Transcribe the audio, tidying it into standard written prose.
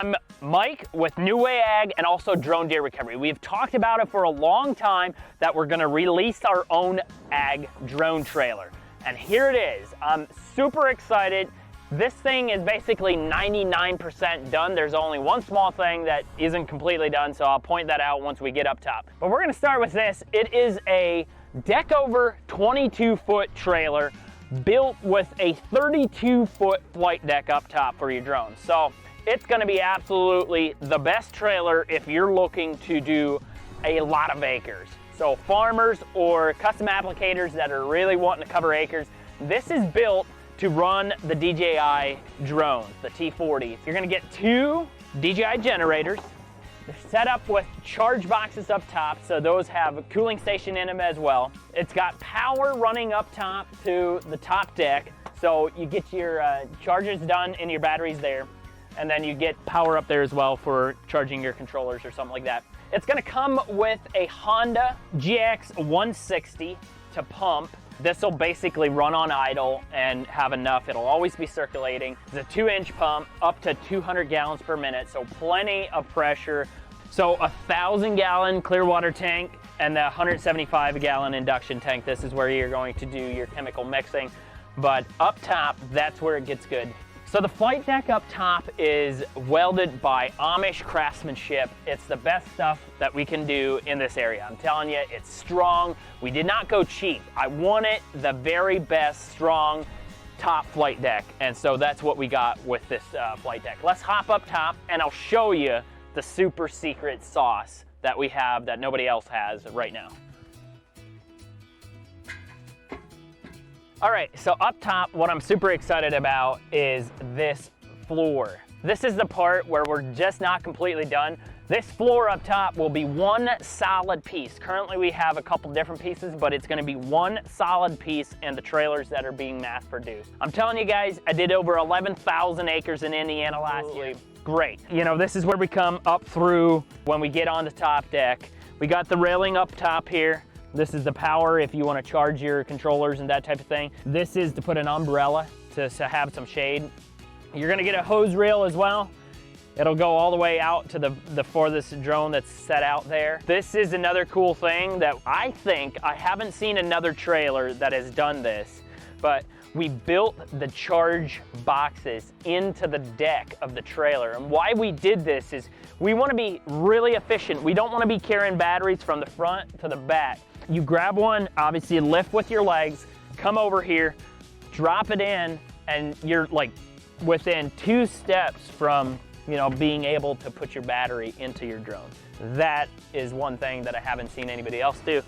I'm Mike with nuWay Ag and also Drone Deer Recovery. We've talked about it for a long time that we're going to release our own ag drone trailer. And here it is. I'm super excited. This thing is basically 99% done. There's only one small thing that isn't completely done, so I'll point that out once we get up top. But we're going to start with this. It is a deck over 22-foot trailer built with a 32-foot flight deck up top for your drone. So it's going to be absolutely the best trailer if you're looking to do a lot of acres. So farmers or custom applicators that are really wanting to cover acres, this is built to run the DJI drones, the T40. You're going to get two DJI generators. They're set up with charge boxes up top, so those have a cooling station in them as well. It's got power running up top to the top deck, so you get your charges done and your batteries there. And then you get power up there as well for charging your controllers or something like that. It's gonna come with a Honda GX 160 to pump. This will basically run on idle and have enough. It'll always be circulating. It's a 2-inch pump, up to 200 gallons per minute, so plenty of pressure. So a 1,000-gallon clear water tank and the 175-gallon induction tank. This is where you're going to do your chemical mixing. But up top, that's where it gets good. So the flight deck up top is welded by Amish craftsmanship. It's the best stuff that we can do in this area. I'm telling you, it's strong. We did not go cheap. I wanted the very best strong top flight deck. And so that's what we got with this flight deck. Let's hop up top and I'll show you the super secret sauce that we have that nobody else has right now. All right, so up top, what I'm super excited about is this floor. This is the part where we're just not completely done. This floor up top will be one solid piece. Currently we have a couple different pieces, but it's gonna be one solid piece in the trailers that are being mass produced. I'm telling you guys, I did over 11,000 acres in Indiana last year. Great. You know, this is where we come up through when we get on the top deck. We got the railing up top here. This is the power if you want to charge your controllers and that type of thing. This is to put an umbrella to have some shade. You're going to get a hose reel as well. It'll go all the way out to the farthest drone that's set out there. This is another cool thing that I haven't seen another trailer that has done this, but we built the charge boxes into the deck of the trailer. And why we did this is we want to be really efficient. We don't want to be carrying batteries from the front to the back. You grab one, obviously lift with your legs, come over here, drop it in, and you're like within 2 steps from, you know, being able to put your battery into your drone. That is one thing that I haven't seen anybody else do.